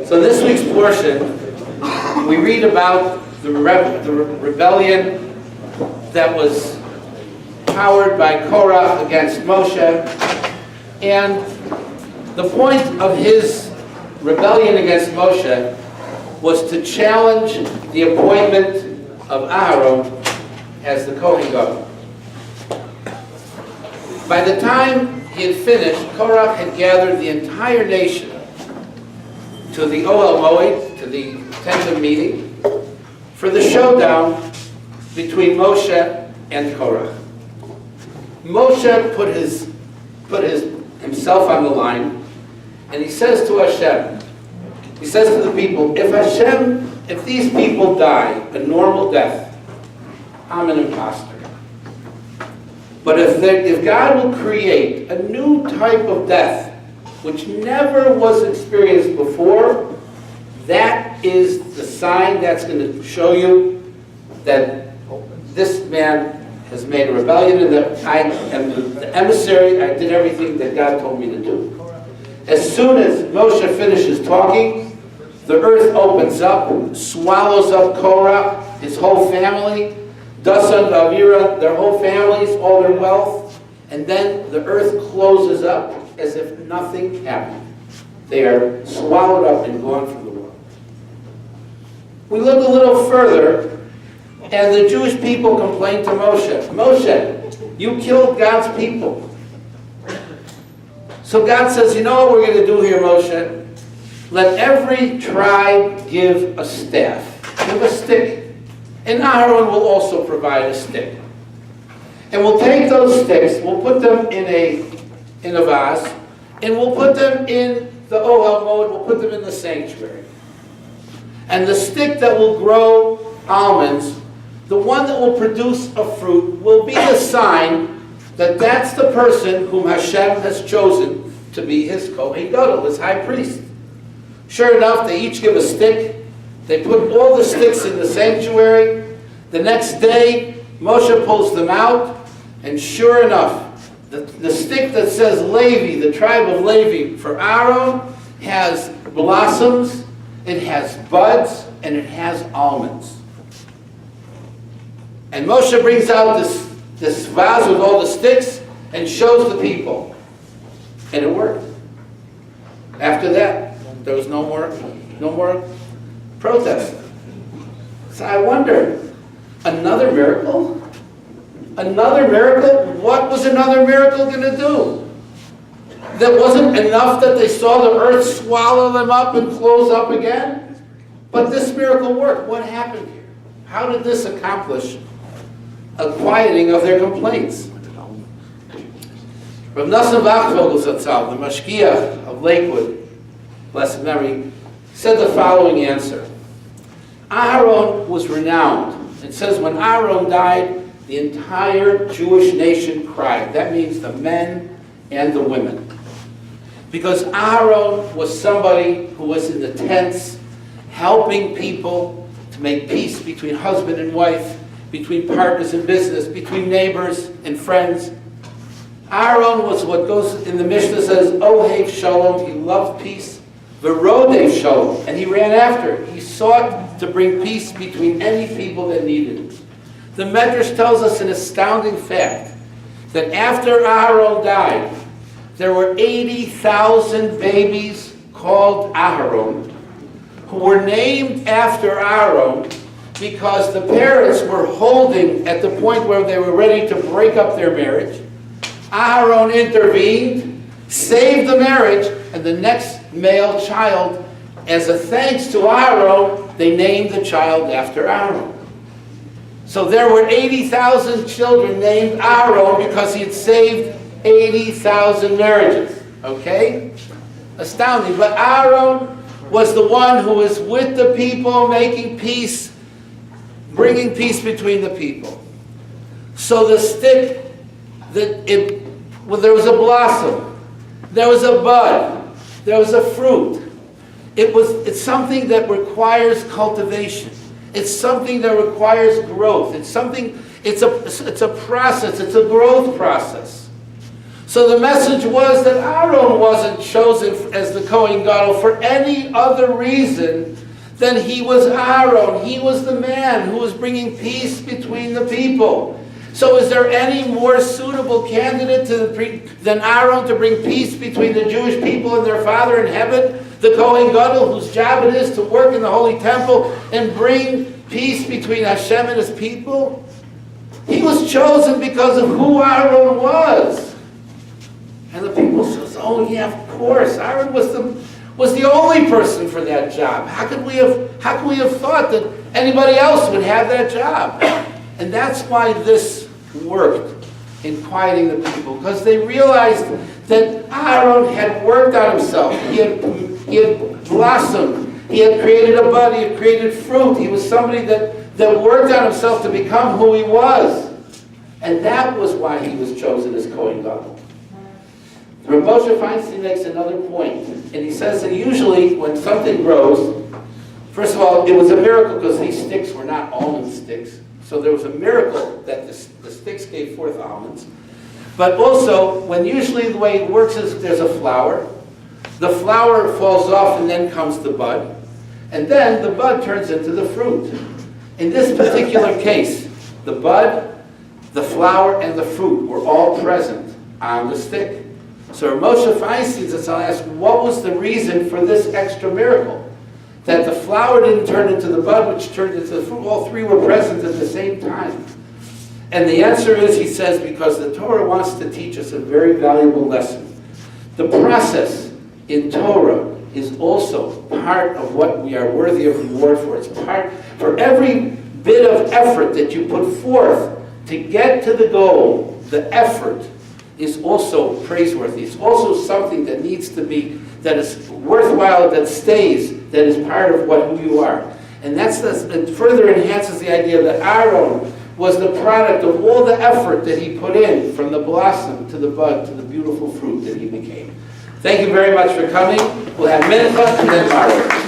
So this week's portion, we read about the rebellion that was powered by Korach against Moshe, and the point of his rebellion against Moshe was to challenge the appointment of Aaron as the Cohen Gadol. By the time he had finished, Korach had gathered the entire nation to the Ohel Moed, to the tent of meeting, for the showdown between Moshe and Korach. Moshe put himself on the line, and he says to Hashem, he says to the people, if these people die a normal death, I'm an imposter. But if God will create a new type of death, which never was experienced before, that is the sign that's going to show you that this man has made a rebellion and that I am the emissary. I did everything that God told me to do. As soon as Moshe finishes talking, the earth opens up, swallows up Korach, his whole family, Dasan, Avira, their whole families, all their wealth, and then the earth closes up as if nothing happened. They are swallowed up and gone from the world. We look a little further, and the Jewish people complain to Moshe, Moshe, you killed God's people. So God says, you know what we're going to do here, Moshe? Let every tribe give a staff, give a stick. And Aaron will also provide a stick. And we'll take those sticks, we'll put them in a vase, and we'll put them in the Ohel Moed, we'll put them in the sanctuary. And the stick that will grow almonds, the one that will produce a fruit, will be a sign that that's the person whom Hashem has chosen to be his Kohen Gadol, his high priest. Sure enough, they each give a stick. They put all the sticks in the sanctuary. The next day, Moshe pulls them out, and sure enough, the stick that says Levi, the tribe of Levi, for Aaron, has blossoms, it has buds, and it has almonds. And Moshe brings out this vase with all the sticks and shows the people. And it worked. After that, there was no more protest. So I wonder, another miracle? Another miracle? What was another miracle going to do? That wasn't enough that they saw the earth swallow them up and close up again? But this miracle worked. What happened here? How did this accomplish a quieting of their complaints? Rav Nosson Wachvogel Zatzal, the Mashgiach of Lakewood, blessed memory, said the following answer. Aaron was renowned. It says when Aaron died, the entire Jewish nation cried. That means the men and the women. Because Aaron was somebody who was in the tents, helping people to make peace between husband and wife, between partners in business, between neighbors and friends. Aaron was what goes in the Mishnah says, Ohev Shalom, he loved peace. Verodev Shalom, and he ran after it. He sought to bring peace between any people that needed it. The Medrash tells us an astounding fact, that after Aaron died, there were 80,000 babies called Aharon, who were named after Aaron because the parents were holding at the point where they were ready to break up their marriage. Aaron intervened, saved the marriage, and the next male child, as a thanks to Aaron, they named the child after Aaron. So there were 80,000 children named Aaron because he had saved 80,000 marriages. Okay? Astounding. But Aaron was the one who was with the people, making peace, bringing peace between the people. So the stick, there was a blossom, there was a bud, there was a fruit. It's something that requires cultivation. It's something that requires growth. It's a process. It's a growth process. So the message was that Aaron wasn't chosen as the Kohen Gadol for any other reason than he was Aaron. He was the man who was bringing peace between the people. So is there any more suitable candidate than Aaron to bring peace between the Jewish people and their Father in heaven? The Kohen Gadol, whose job it is to work in the Holy Temple and bring peace between Hashem and His people? He was chosen because of who Aaron was. And the people says, oh yeah, of course, Aaron was the only person for that job. How could we have thought that anybody else would have that job? And that's why this worked in quieting the people, because they realized that Aaron had worked on himself. He had blossomed. He had created a bud. He had created fruit. He was somebody that worked on himself to become who he was. And that was why he was chosen as Kohen Gadol. Rabbi Feinstein makes another point, and he says that usually when something grows, first of all, it was a miracle because these sticks were not almond sticks. So there was a miracle that the sticks gave forth almonds. But also, when usually the way it works is there's a flower. The flower falls off and then comes the bud. And then the bud turns into the fruit. In this particular case, the bud, the flower, and the fruit were all present on the stick. So Moshe Feinstein says, I'll ask, what was the reason for this extra miracle? That the flower didn't turn into the bud, which turned into the fruit. All three were present at the same time. And the answer is, he says, because the Torah wants to teach us a very valuable lesson. The process in Torah is also part of what we are worthy of reward for. It's part, for every bit of effort that you put forth to get to the goal, the effort is also praiseworthy. It's also something that needs to be, that is worthwhile, that stays, that is part of who you are. And it further enhances the idea that Aaron was the product of all the effort that he put in, from the blossom to the bud to the beautiful fruit that he became. Thank you very much for coming. We'll have mincha and then Maariv.